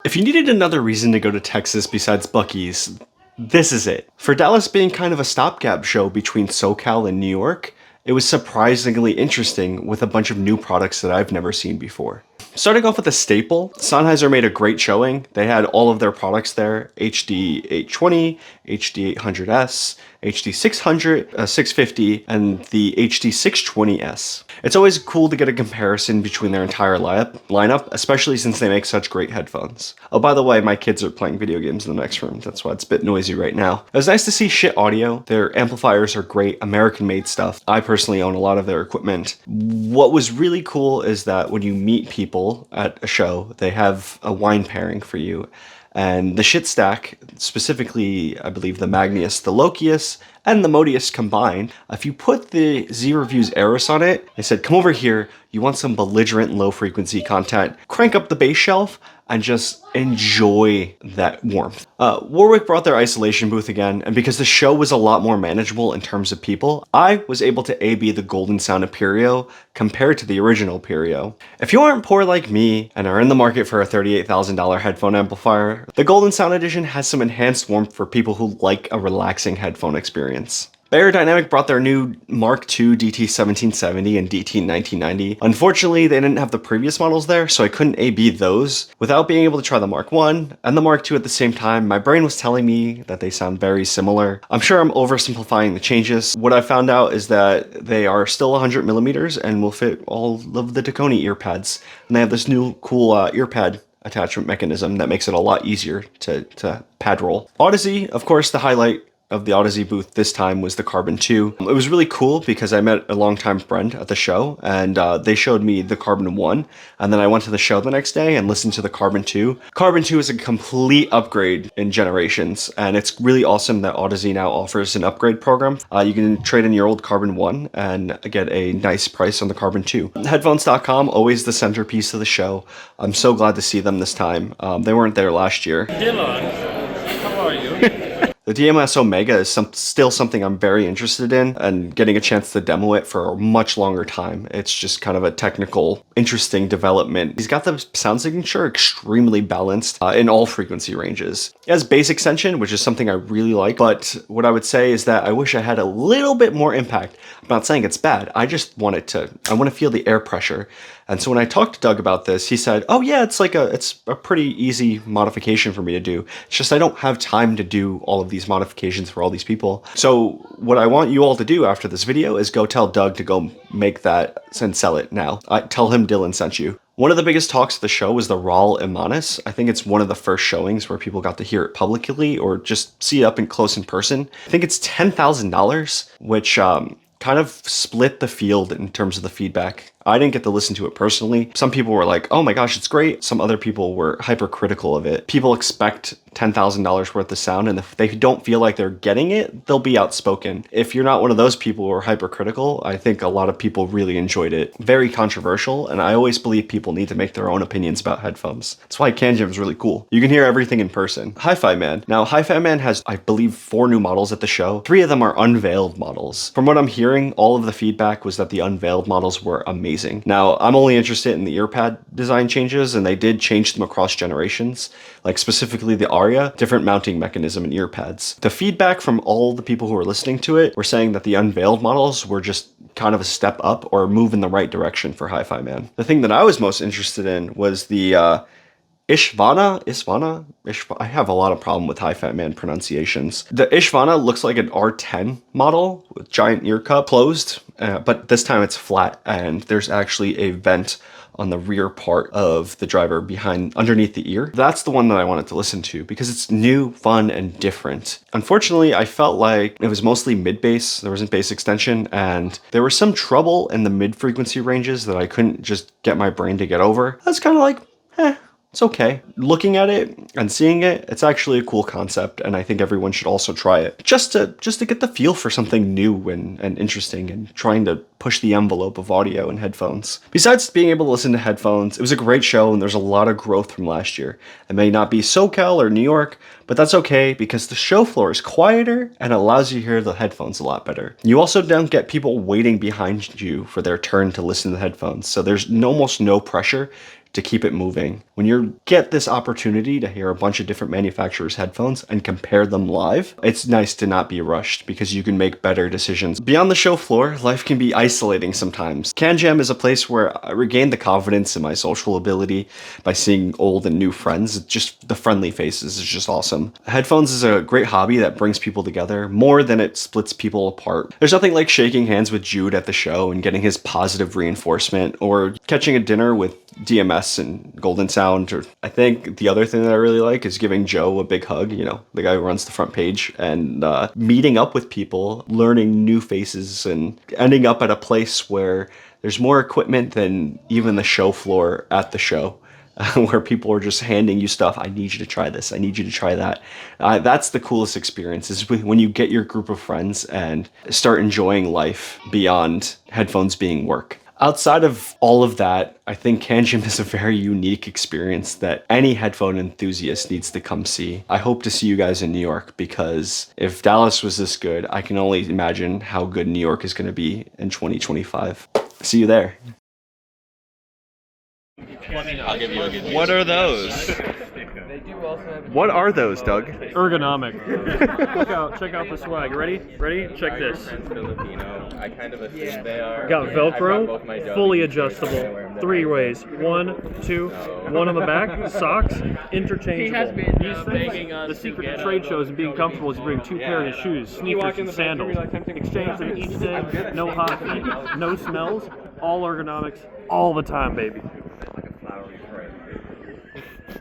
If you needed another reason to go to Texas besides Buc-ee's, this is it. For Dallas being kind of a stopgap show between SoCal and New York, it was surprisingly interesting with a bunch of new products that I've never seen before. Starting off with a staple, Sennheiser made a great showing. They had all of their products there: HD 820, HD 800S, HD 600, 650, and the HD 620S. It's always cool to get a comparison between their entire lineup, especially since they make such great headphones. Oh, by the way, my kids are playing video games in the next room. That's why it's a bit noisy right now. It was nice to see Schiit audio. Their amplifiers are great, American-made stuff. I personally own a lot of their equipment. What was really cool is that when you meet people at a show, they have a wine pairing for you. And the Schiit stack, specifically, I believe the Magnus, the Lokius, and the Modius combined, if you put the Z Reviews ERIS on it, they said, come over here, you want some belligerent low frequency content, crank up the bass shelf, and just enjoy that warmth. Warwick brought their isolation booth again, and because the show was a lot more manageable in terms of people, I was able to AB the Golden Sound Aperio compared to the original Aperio. If you aren't poor like me and are in the market for a $38,000 headphone amplifier, the Golden Sound Edition has some enhanced warmth for people who like a relaxing headphone experience. Beyerdynamic brought their new Mark II DT1770 and DT1990. Unfortunately, they didn't have the previous models there, so I couldn't AB those. Without being able to try the Mark I and the Mark II at the same time, my brain was telling me that they sound very similar. I'm sure I'm oversimplifying the changes. What I found out is that they are still 100 millimeters and will fit all of the Taconi earpads. And they have this new cool earpad attachment mechanism that makes it a lot easier to pad roll. Audeze, of course, the highlight of the Audeze booth this time was the Carbon 2. It was really cool because I met a longtime friend at the show, and they showed me the Carbon 1, and then I went to the show the next day and listened to the Carbon 2. Carbon 2 is a complete upgrade in generations, and it's really awesome that Audeze now offers an upgrade program. You can trade in your old Carbon 1 and get a nice price on the Carbon 2. Headphones.com, always the centerpiece of the show. I'm so glad to see them this time. They weren't there last year. Dylan, how are you? The DMS Omega is still something I'm very interested in, and getting a chance to demo it for a much longer time. It's just kind of a technical, interesting development. He's got the sound signature extremely balanced in all frequency ranges. It has bass extension, which is something I really like, but what I would say is that I wish I had a little bit more impact. I'm not saying it's bad, I just want I want to feel the air pressure. And so when I talked to Doug about this, he said, oh yeah, it's a pretty easy modification for me to do. It's just I don't have time to do all of these modifications for all these people. So what I want you all to do after this video is go tell Doug to go make that and sell it now. Tell him Dylan sent you. One of the biggest talks of the show was the RAAL Imanis. I think it's one of the first showings where people got to hear it publicly or just see it up close in person. I think it's $10,000, which kind of split the field in terms of the feedback. I didn't get to listen to it personally. Some people were like, oh my gosh, it's great. Some other people were hypercritical of it. People expect $10,000 worth of sound, and if they don't feel like they're getting it, they'll be outspoken. If you're not one of those people who are hypercritical, I think a lot of people really enjoyed it. Very controversial, and I always believe people need to make their own opinions about headphones. That's why CanJam is really cool. You can hear everything in person. Hifiman. Now, Hifiman has, I believe, 4 new models at the show. 3 of them are unveiled models. From what I'm hearing, all of the feedback was that the unveiled models were amazing. Now, I'm only interested in the earpad design changes, and they did change them across generations, like specifically the Aria, different mounting mechanism in earpads. The feedback from all the people who were listening to it were saying that the unveiled models were just kind of a step up or a move in the right direction for Hifiman. The thing that I was most interested in was the Isvarna? I have a lot of problem with Hifiman pronunciations. The Isvarna looks like an R10 model with giant ear cup closed, but this time it's flat, and there's actually a vent on the rear part of the driver underneath the ear. That's the one that I wanted to listen to because it's new, fun, and different. Unfortunately, I felt like it was mostly mid-bass. There wasn't bass extension, and there was some trouble in the mid-frequency ranges that I couldn't just get my brain to get over. I was kind of like, it's okay. Looking at it and seeing it, it's actually a cool concept, and I think everyone should also try it. Just to get the feel for something new and interesting, and trying to push the envelope of audio and headphones. Besides being able to listen to headphones, it was a great show, and there's a lot of growth from last year. It may not be SoCal or New York, but that's okay because the show floor is quieter and allows you to hear the headphones a lot better. You also don't get people waiting behind you for their turn to listen to the headphones, so there's almost no pressure to keep it moving. When you get this opportunity to hear a bunch of different manufacturers' headphones and compare them live, it's nice to not be rushed because you can make better decisions. Beyond the show floor, life can be isolating sometimes. CanJam is a place where I regained the confidence in my social ability by seeing old and new friends. Just the friendly faces is just awesome. Headphones is a great hobby that brings people together more than it splits people apart. There's nothing like shaking hands with Jude at the show and getting his positive reinforcement, or catching a dinner with DMS and Golden Sound. Or I think the other thing that I really like is giving Joe a big hug, you know, the guy who runs the front page, and meeting up with people, learning new faces, and ending up at a place where there's more equipment than even the show floor at the show. Where people are just handing you stuff. I need you to try this. I need you to try that. That's the coolest experience, is when you get your group of friends and start enjoying life beyond headphones being work. Outside of all of that, I think CanJam is a very unique experience that any headphone enthusiast needs to come see. I hope to see you guys in New York, because if Dallas was this good, I can only imagine how good New York is going to be in 2025. See you there. What are those? What are those, Doug? Ergonomic. check out the swag. Ready? Check this. I kind of assume they are. Got Velcro, fully adjustable, 3 ways. 1, 2, 1 on the back. Socks, interchangeable. He has been These begging things, us the to secret get to trade shows and being comfortable is you bring 2 pairs of shoes, sneakers, and sandals. Exchange them each day. No hot feet, no smells. All ergonomics, all the time, baby.